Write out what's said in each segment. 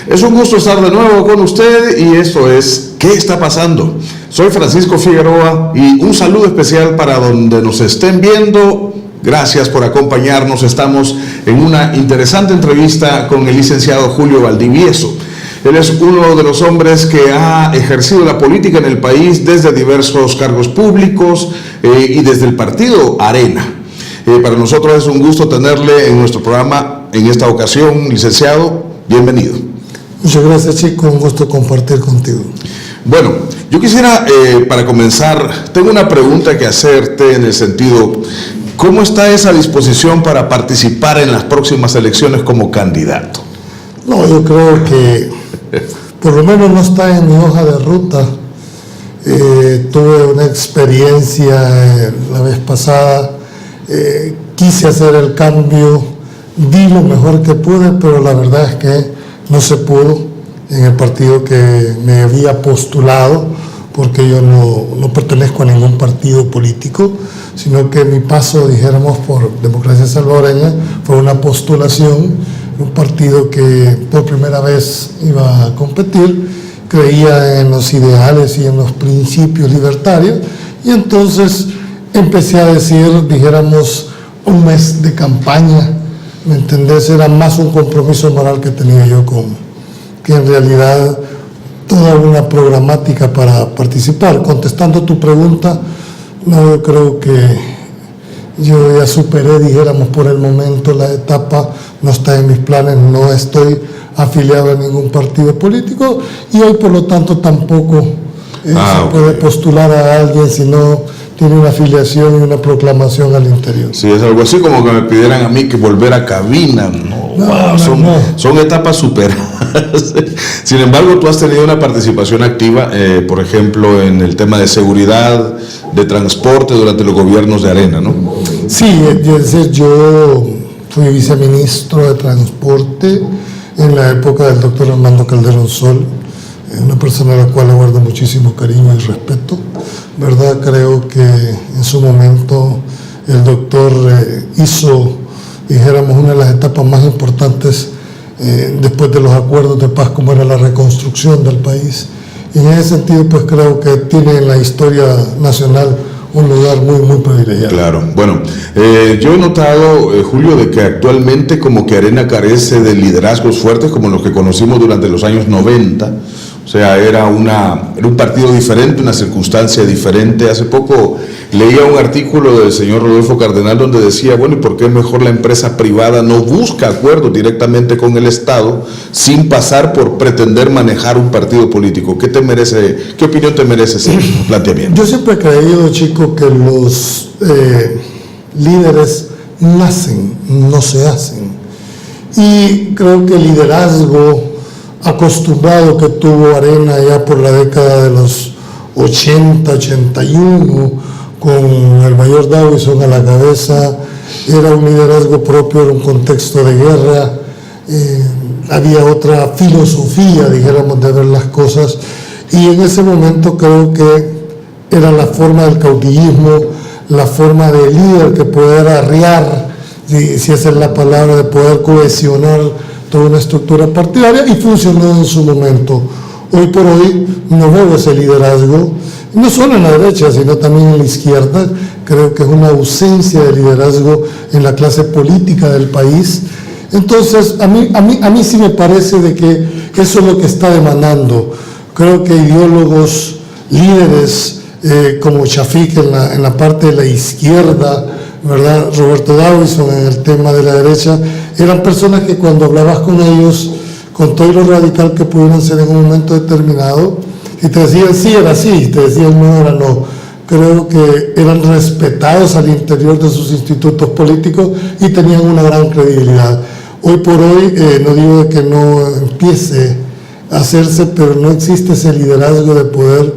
Es un gusto estar de nuevo con usted y esto es ¿Qué está pasando? Soy Francisco Figueroa y un saludo especial para donde nos estén viendo. Gracias por acompañarnos. Estamos en una interesante entrevista con el licenciado Julio Valdivieso. Él es uno de los hombres que ha ejercido la política en el país desde diversos cargos públicos y desde el partido Arena. Para nosotros es un gusto tenerle en nuestro programa en esta ocasión, licenciado. Bienvenido. Muchas gracias, chico. Un gusto compartir contigo. Bueno, yo quisiera, para comenzar, tengo una pregunta que hacerte en el sentido, ¿cómo está esa disposición para participar en las próximas elecciones como candidato? No, yo creo que por lo menos no está en mi hoja de ruta. Tuve una experiencia la vez pasada, quise hacer el cambio, di lo mejor que pude, pero la verdad es que no se pudo en el partido que me había postulado, porque yo no pertenezco a ningún partido político, sino que mi paso, dijéramos, por Democracia Salvadoreña fue una postulación, un partido que por primera vez iba a competir, creía en los ideales y en los principios libertarios, y entonces empecé a decir, dijéramos, un mes de campaña, ¿me entendés? Era más un compromiso moral que tenía yo que en realidad toda una programática para participar. Contestando tu pregunta, no, yo creo que yo ya superé, dijéramos, por el momento la etapa, no está en mis planes, no estoy afiliado a ningún partido político y hoy por lo tanto tampoco se puede postular a alguien si no tiene una afiliación y una proclamación al interior. Sí, es algo así como que me pidieran a mí que volver a cabina. Son etapas superadas. Sin embargo, tú has tenido una participación activa, por ejemplo, en el tema de seguridad, de transporte durante los gobiernos de Arena, ¿no? Sí, es decir, yo fui viceministro de transporte en la época del doctor Armando Calderón Sol, una persona a la cual le guardo muchísimo cariño y respeto, ¿verdad? Creo que en su momento el doctor hizo, dijéramos, una de las etapas más importantes después de los acuerdos de paz, como era la reconstrucción del país. Y en ese sentido, pues creo que tiene en la historia nacional un lugar muy, muy privilegiado. Claro. Bueno, yo he notado, Julio, de que actualmente como que Arena carece de liderazgos fuertes como los que conocimos durante los años 90. O sea, era un partido diferente, una circunstancia diferente. Hace poco leía un artículo del señor Rodolfo Cardenal donde decía, bueno, ¿y por qué mejor la empresa privada no busca acuerdos directamente con el Estado sin pasar por pretender manejar un partido político? ¿Qué opinión te merece ese planteamiento? Yo siempre he creído, chico, que los líderes nacen, no se hacen. Y creo que el liderazgo acostumbrado que tuvo Arena ya por la década de los 80, 81, con el mayor Davison a la cabeza, era un liderazgo propio, era un contexto de guerra, había otra filosofía, dijéramos, de ver las cosas, y en ese momento creo que era la forma del caudillismo, la forma de líder que poder arriar, si esa es la palabra, de poder cohesionar toda una estructura partidaria, y funcionó en su momento. Hoy por hoy no veo ese liderazgo, no solo en la derecha, sino también en la izquierda. Creo que es una ausencia de liderazgo en la clase política del país. Entonces, a mí sí me parece de que eso es lo que está demandando. Creo que ideólogos, líderes como Shafik en la parte de la izquierda, ¿verdad? Roberto Davison en el tema de la derecha, eran personas que cuando hablabas con ellos, con todo lo radical que pudieran ser en un momento determinado, y te decían sí era sí, y te decían no era no. Creo que eran respetados al interior de sus institutos políticos y tenían una gran credibilidad. Hoy por hoy, no digo que no empiece a hacerse, pero no existe ese liderazgo de poder,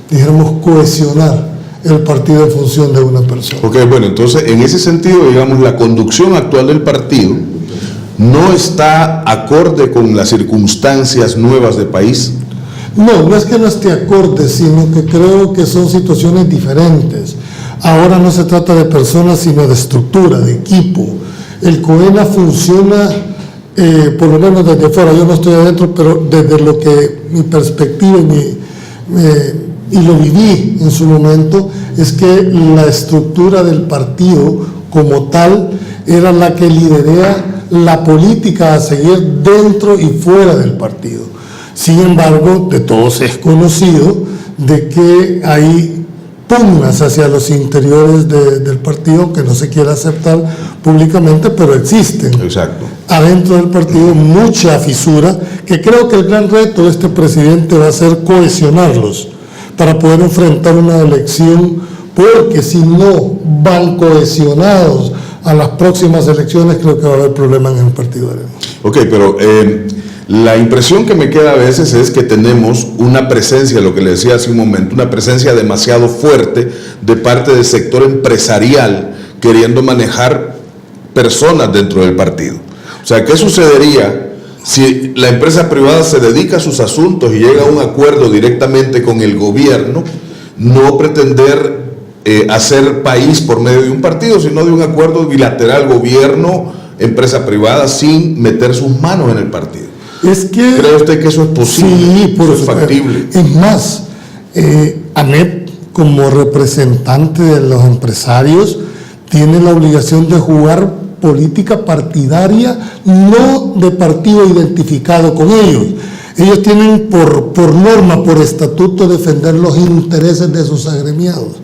dijéramos, cohesionar el partido en función de una persona. Ok, bueno, entonces en ese sentido, digamos, la conducción actual del partido no está acorde con las circunstancias nuevas del país. No es que no esté acorde, sino que creo que son situaciones diferentes. Ahora no se trata de personas, sino de estructura, de equipo. El COENA funciona, por lo menos desde fuera, yo no estoy adentro, pero desde lo que mi perspectiva y lo viví en su momento, es que la estructura del partido como tal era la que liderea la política a seguir dentro y fuera del partido. Sin embargo, de todos es conocido de que hay pugnas hacia los interiores del partido que no se quiere aceptar públicamente, pero existen. Exacto. Adentro del partido mucha fisura, que creo que el gran reto de este presidente va a ser cohesionarlos para poder enfrentar una elección, porque si no van cohesionados a las próximas elecciones, creo que va a haber problemas en el partido. Ok, pero la impresión que me queda a veces es que tenemos una presencia, lo que le decía hace un momento, una presencia demasiado fuerte de parte del sector empresarial queriendo manejar personas dentro del partido. O sea, ¿qué sucedería si la empresa privada se dedica a sus asuntos y llega a un acuerdo directamente con el gobierno? No pretender hacer país por medio de un partido, sino de un acuerdo bilateral gobierno-empresa privada sin meter sus manos en el partido. ¿Cree usted que eso es posible? Sí, por eso es factible. Es más, ANEP, como representante de los empresarios, tiene la obligación de jugar política partidaria, no de partido identificado con ellos. Ellos tienen por norma, por estatuto, defender los intereses de sus agremiados.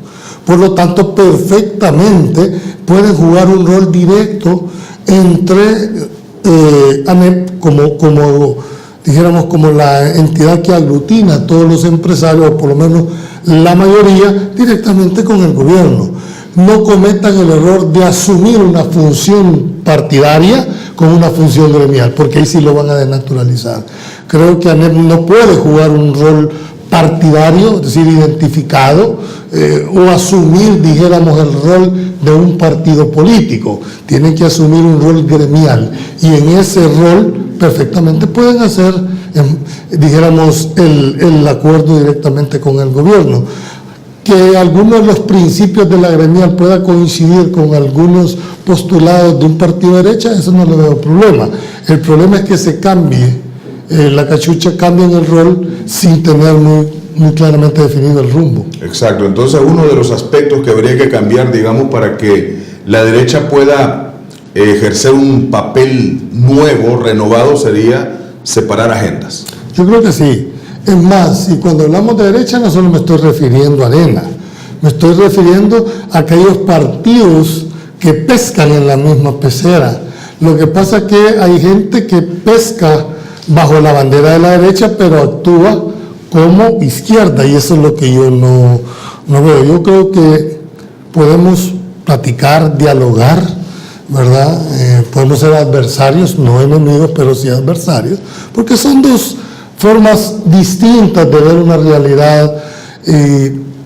Por lo tanto, perfectamente pueden jugar un rol directo entre ANEP como dijéramos, como la entidad que aglutina a todos los empresarios, o por lo menos la mayoría, directamente con el gobierno. No cometan el error de asumir una función partidaria con una función gremial, porque ahí sí lo van a desnaturalizar. Creo que ANEP no puede jugar un rol partidario, es decir, identificado, o asumir, dijéramos, el rol de un partido político. Tienen que asumir un rol gremial, y en ese rol perfectamente pueden hacer, dijéramos, el acuerdo directamente con el gobierno. Que algunos de los principios de la gremial pueda coincidir con algunos postulados de un partido de derecha, eso no le veo problema. El problema es que se cambie la cachucha, cambie en el rol sin tener muy claramente definido el rumbo. Exacto, entonces uno de los aspectos que habría que cambiar, digamos, para que la derecha pueda ejercer un papel nuevo, renovado, sería separar agendas. Yo creo que sí. Es más, y cuando hablamos de derecha no solo me estoy refiriendo a Arena, me estoy refiriendo a aquellos partidos que pescan en la misma pecera. Lo que pasa es que hay gente que pesca bajo la bandera de la derecha, pero actúa como izquierda, y eso es lo que yo no veo. Yo creo que podemos platicar, dialogar, ¿verdad? Podemos ser adversarios, no enemigos, pero sí adversarios, porque son dos formas distintas de ver una realidad.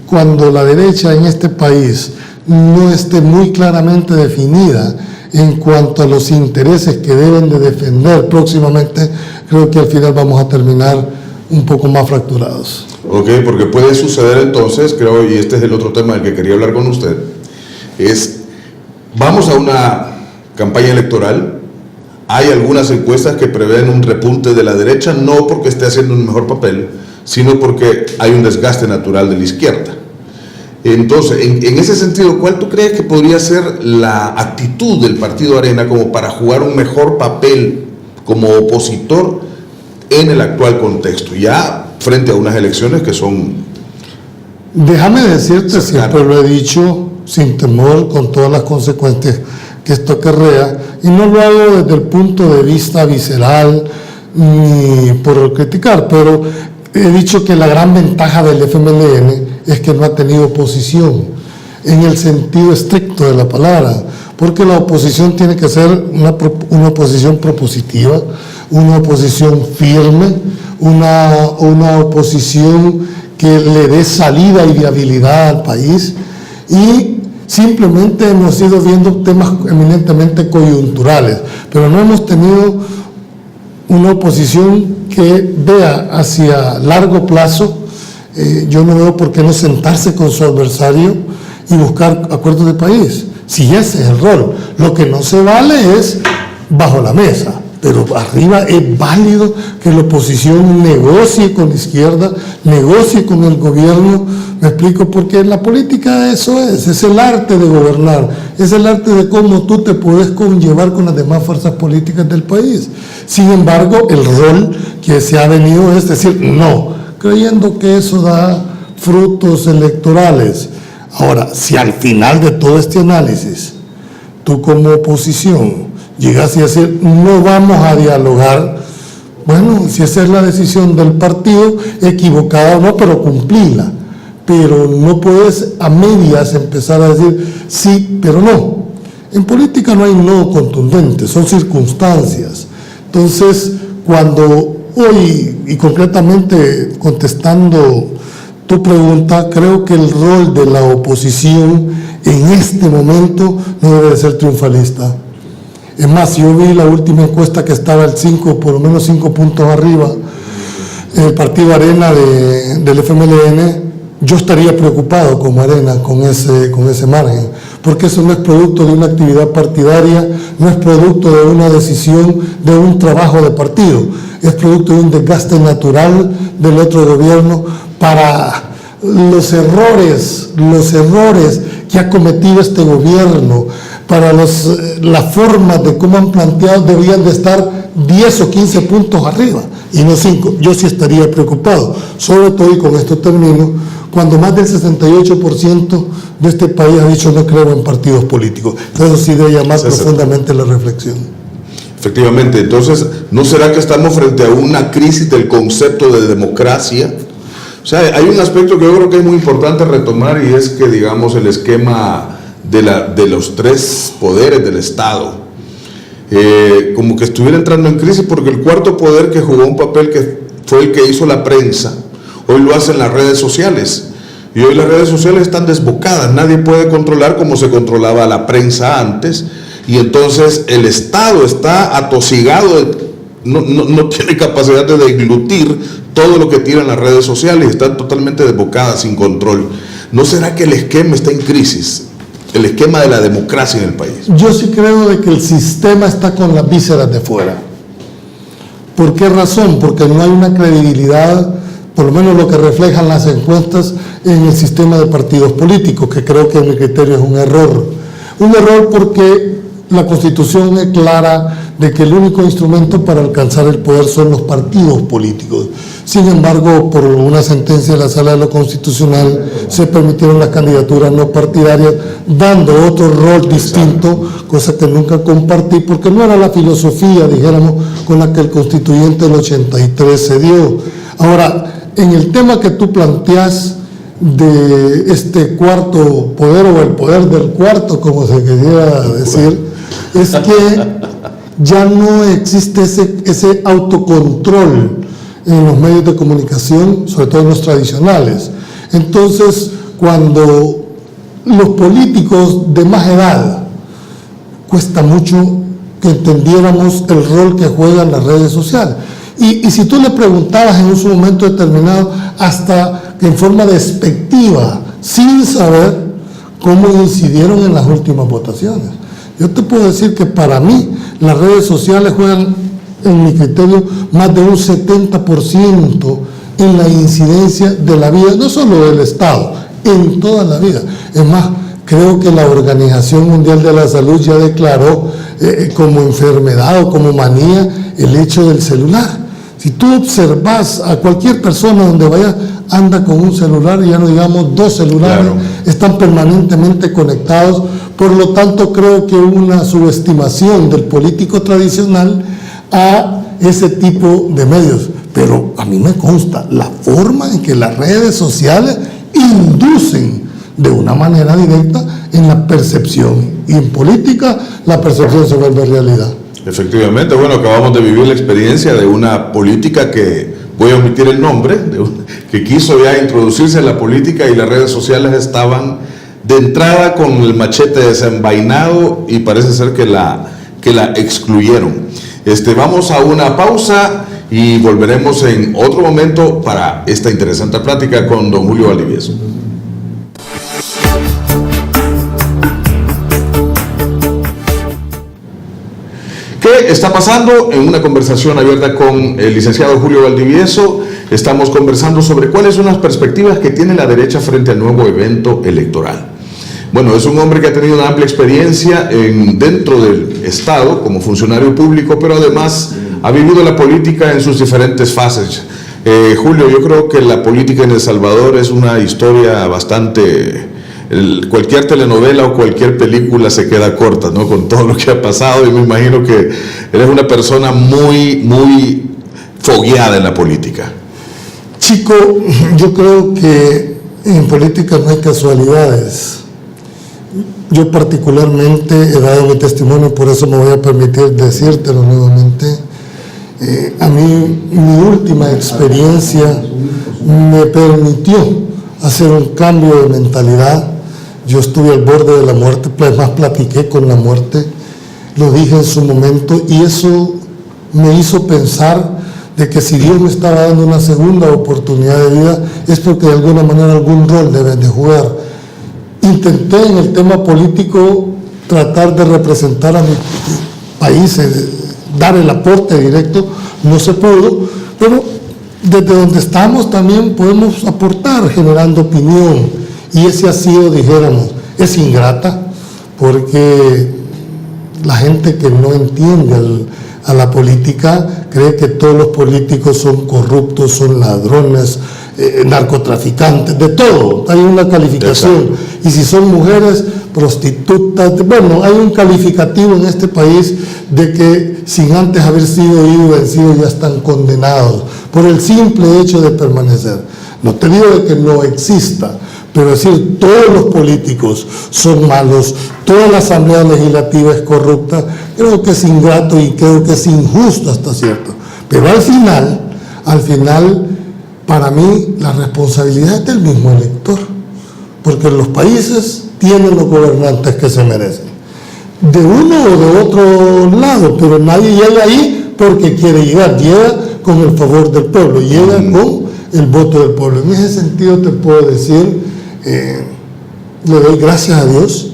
Cuando la derecha en este país no esté muy claramente definida en cuanto a los intereses que deben de defender próximamente, creo que al final vamos a terminar un poco más fracturados. Ok, porque puede suceder entonces, creo, y este es el otro tema del que quería hablar con usted, es, vamos a una campaña electoral. Hay algunas encuestas que prevén un repunte de la derecha, no porque esté haciendo un mejor papel, sino porque hay un desgaste natural de la izquierda. Entonces, en ese sentido, ¿cuál tú crees que podría ser la actitud del Partido Arena como para jugar un mejor papel como opositor en el actual contexto, ya frente a unas elecciones que son... Déjame decirte, siempre lo he dicho, sin temor, con todas las consecuencias que esto acarrea, y no lo hago desde el punto de vista visceral ni por criticar, pero he dicho que la gran ventaja del FMLN es que no ha tenido oposición en el sentido estricto de la palabra, porque la oposición tiene que ser una oposición propositiva, una oposición firme, una oposición que le dé salida y viabilidad al país, y simplemente hemos ido viendo temas eminentemente coyunturales, pero no hemos tenido una oposición que vea hacia largo plazo. Yo no veo por qué no sentarse con su adversario y buscar acuerdos de país. Si ese es el rol, lo que no se vale es bajo la mesa. Pero arriba es válido que la oposición negocie con la izquierda, negocie con el gobierno. Me explico, porque en la política eso es el arte de gobernar, es el arte de cómo tú te puedes conllevar con las demás fuerzas políticas del país. Sin embargo, el rol que se ha venido es decir no, creyendo que eso da frutos electorales. Ahora, si al final de todo este análisis, tú como oposición llegas a decir, no vamos a dialogar, bueno, si esa es la decisión del partido, equivocada o no, pero cumplirla. Pero no puedes a medias empezar a decir sí, pero no. En política no hay no contundente, son circunstancias. Entonces, cuando hoy, y concretamente contestando tu pregunta, creo que el rol de la oposición en este momento no debe de ser triunfalista. Es más, yo vi la última encuesta que estaba por lo menos 5 puntos arriba, el partido Arena del FMLN. Yo estaría preocupado como Arena con ese margen, porque eso no es producto de una actividad partidaria, no es producto de una decisión, de un trabajo de partido, es producto de un desgaste natural del otro gobierno para los errores que ha cometido este gobierno, para las formas de cómo han planteado, deberían de estar 10 o 15 puntos arriba y no 5. Yo sí estaría preocupado, sobre todo, y con esto termino, cuando más del 68% de este país ha dicho no creo en partidos políticos. Eso sí debe llamar profundamente la reflexión. Efectivamente, entonces, ¿no será que estamos frente a una crisis del concepto de democracia? O sea, hay un aspecto que yo creo que es muy importante retomar, y es que, digamos, el esquema de los 3 poderes del Estado, como que estuviera entrando en crisis, porque el cuarto poder, que jugó un papel que fue el que hizo la prensa, hoy lo hacen las redes sociales, y hoy las redes sociales están desbocadas, nadie puede controlar como se controlaba la prensa antes, y entonces el Estado está atosigado, no tiene capacidad de deglutir todo lo que tiran las redes sociales, están totalmente desbocadas, sin control. ¿No será que el esquema está en crisis? El esquema de la democracia en el país. Yo sí creo de que el sistema está con las vísceras de fuera. ¿Por qué razón? Porque no hay una credibilidad, por lo menos lo que reflejan las encuestas, en el sistema de partidos políticos, que creo que en mi criterio es un error. Un error porque la Constitución es clara de que el único instrumento para alcanzar el poder son los partidos políticos. Sin embargo, por una sentencia de la Sala de lo Constitucional, se permitieron las candidaturas no partidarias, dando otro rol distinto, cosa que nunca compartí, porque no era la filosofía, dijéramos, con la que el constituyente del 83 se dio. Ahora, en el tema que tú planteas de este cuarto poder, o el poder del cuarto, como se quería decir, es que ya no existe ese autocontrol en los medios de comunicación, sobre todo en los tradicionales. Entonces, cuando los políticos de más edad, cuesta mucho que entendiéramos el rol que juegan las redes sociales. Y si tú le preguntabas en un momento determinado, hasta en forma despectiva, sin saber cómo incidieron en las últimas votaciones. Yo te puedo decir que para mí las redes sociales juegan, en mi criterio, más de un 70% en la incidencia de la vida, no solo del Estado, en toda la vida. Es más, creo que la Organización Mundial de la Salud ya declaró como enfermedad o como manía el hecho del celular. Si tú observas a cualquier persona donde vaya, anda con un celular, ya no digamos 2 celulares, claro, están permanentemente conectados. Por lo tanto, creo que una subestimación del político tradicional a ese tipo de medios. Pero a mí me consta la forma en que las redes sociales inducen de una manera directa en la percepción. Y en política, la percepción se vuelve realidad. Efectivamente, bueno, acabamos de vivir la experiencia de una política que, voy a omitir el nombre, que quiso ya introducirse en la política, y las redes sociales estaban de entrada con el machete desenvainado, y parece ser que la excluyeron. Vamos a una pausa y volveremos en otro momento para esta interesante plática con don Julio Valdivieso. ¿Qué está pasando? En una conversación abierta con el licenciado Julio Valdivieso, estamos conversando sobre cuáles son las perspectivas que tiene la derecha frente al nuevo evento electoral. Bueno, es un hombre que ha tenido una amplia experiencia dentro del Estado como funcionario público, pero además ha vivido la política en sus diferentes fases. Julio, yo creo que la política en El Salvador es una historia bastante... cualquier telenovela o cualquier película se queda corta, ¿no? Con todo lo que ha pasado, y me imagino que eres una persona muy fogueada en la política. Chico, yo creo que en política no hay casualidades. Yo particularmente he dado mi testimonio, por eso me voy a permitir decírtelo nuevamente. A mí, mi última experiencia me permitió hacer un cambio de mentalidad. Yo estuve al borde de la muerte, más platiqué con la muerte, lo dije en su momento, y eso me hizo pensar de que si Dios me estaba dando una segunda oportunidad de vida, es porque de alguna manera algún rol deben de jugar. Intenté en el tema político tratar de representar a mi país, dar el aporte directo, no se pudo, pero desde donde estamos también podemos aportar generando opinión, y ese ha sido, dijéramos, es ingrata, porque la gente que no entiende a la política cree que todos los políticos son corruptos, son ladrones, narcotraficantes, de todo, hay una calificación. Exacto. Y si son mujeres, prostitutas, bueno, hay un calificativo en este país de que sin antes haber sido ido y vencido ya están condenados por el simple hecho de permanecer. No te digo de que no exista, pero decir todos los políticos son malos, toda la Asamblea Legislativa es corrupta, creo que es ingrato y creo que es injusto hasta cierto. Pero al final, para mí, la responsabilidad es del mismo elector, porque los países tienen los gobernantes que se merecen, de uno o de otro lado, pero nadie llega ahí porque quiere llegar, llega con el favor del pueblo, llega con el voto del pueblo. En ese sentido te puedo decir, le doy gracias a Dios,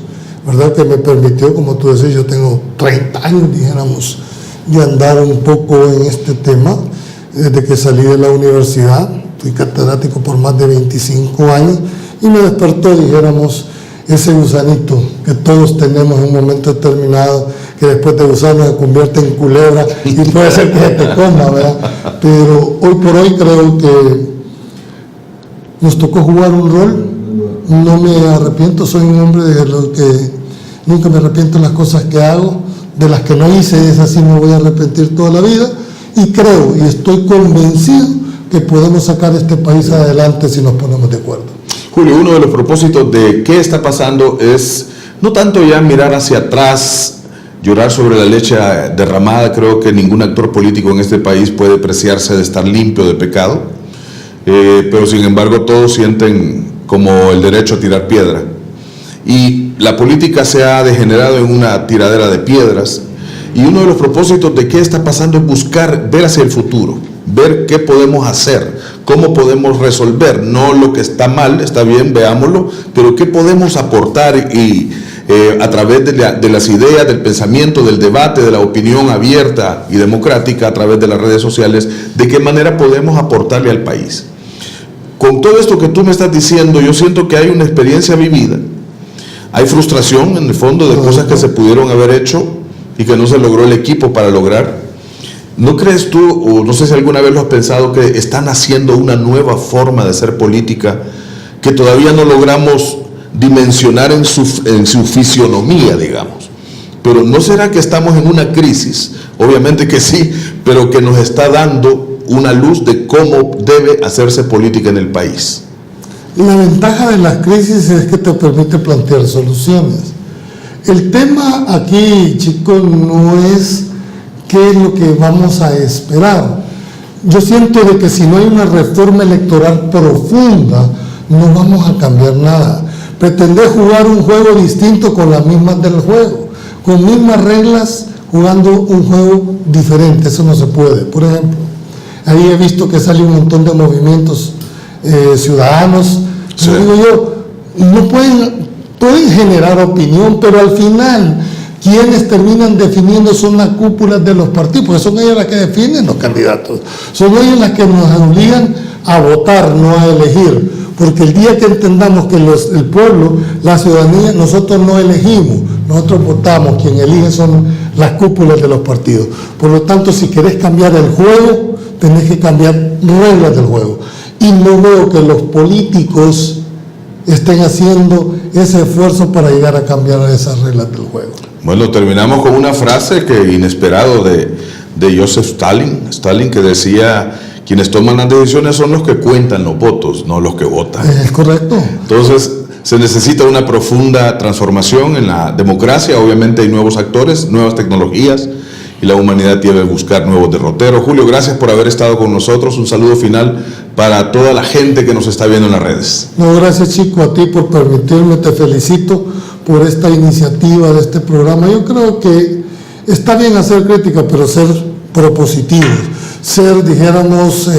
¿verdad?, que me permitió, como tú decís, yo tengo 30 años, dijéramos, de andar un poco en este tema, desde que salí de la universidad, fui catedrático por más de 25 años, y me despertó, dijéramos, ese gusanito que todos tenemos en un momento determinado, que después de gusano se convierte en culebra y puede ser que se te coma, ¿verdad? Pero hoy por hoy creo que nos tocó jugar un rol. No me arrepiento, soy un hombre de lo que nunca me arrepiento de las cosas que hago, de las que no hice, esas sí me voy a arrepentir toda la vida, y creo y estoy convencido que podemos sacar este país adelante si nos ponemos de acuerdo. Julio, uno de los propósitos de qué está pasando es no tanto ya mirar hacia atrás, llorar sobre la leche derramada. Creo que ningún actor político en este país puede preciarse de estar limpio de pecado, pero sin embargo todos sienten como el derecho a tirar piedra, y la política se ha degenerado en una tiradera de piedras, y uno de los propósitos de qué está pasando es buscar, ver hacia el futuro, ver qué podemos hacer, cómo podemos resolver, no lo que está mal, está bien, veámoslo, pero qué podemos aportar, y a través de las ideas, del pensamiento, del debate, de la opinión abierta y democrática a través de las redes sociales, de qué manera podemos aportarle al país. Con todo esto que tú me estás diciendo, yo siento que hay una experiencia vivida, hay frustración en el fondo de cosas que se pudieron haber hecho y que no se logró el equipo para lograr. ¿No crees tú, o no sé si alguna vez lo has pensado, que están haciendo una nueva forma de hacer política que todavía no logramos dimensionar en su fisionomía, digamos? Pero ¿no será que estamos en una crisis? Obviamente que sí, pero que nos está dando una luz de cómo debe hacerse política en el país. La ventaja de las crisis es que te permite plantear soluciones. El tema aquí, chicos, no es qué es lo que vamos a esperar. Yo siento de que si no hay una reforma electoral profunda, no vamos a cambiar nada. Pretender jugar un juego distinto con las mismas del juego, con mismas reglas, jugando un juego diferente, eso no se puede. Por ejemplo, ahí he visto que sale un montón de movimientos ciudadanos. Sí. Digo yo, no pueden generar opinión, pero al final quienes terminan definiendo son las cúpulas de los partidos, porque son ellas las que definen los candidatos, son ellas las que nos obligan a votar, no a elegir, porque el día que entendamos que el pueblo, la ciudadanía, nosotros no elegimos, nosotros votamos, quien elige son las cúpulas de los partidos. Por lo tanto, si querés cambiar el juego, tenés que cambiar reglas del juego. Y no veo que los políticos estén haciendo ese esfuerzo para llegar a cambiar esas reglas del juego. Bueno, terminamos con una frase que inesperado de Joseph Stalin, que decía: quienes toman las decisiones son los que cuentan los votos, no los que votan. Es correcto. Entonces, se necesita una profunda transformación en la democracia. Obviamente hay nuevos actores, nuevas tecnologías, y la humanidad debe buscar nuevos derroteros. Julio, gracias por haber estado con nosotros. Un saludo final para toda la gente que nos está viendo en las redes. No, gracias, Chico, a ti por permitirme, te felicito por esta iniciativa de este programa. Yo creo que está bien hacer crítica, pero ser propositivos, ser, dijéramos,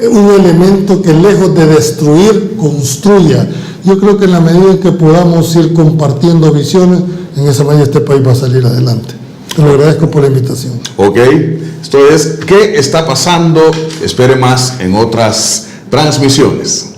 un elemento que lejos de destruir, construya. Yo creo que en la medida en que podamos ir compartiendo visiones, en esa manera este país va a salir adelante. Te lo agradezco por la invitación. Ok, esto es ¿Qué está pasando? Espere más en otras transmisiones.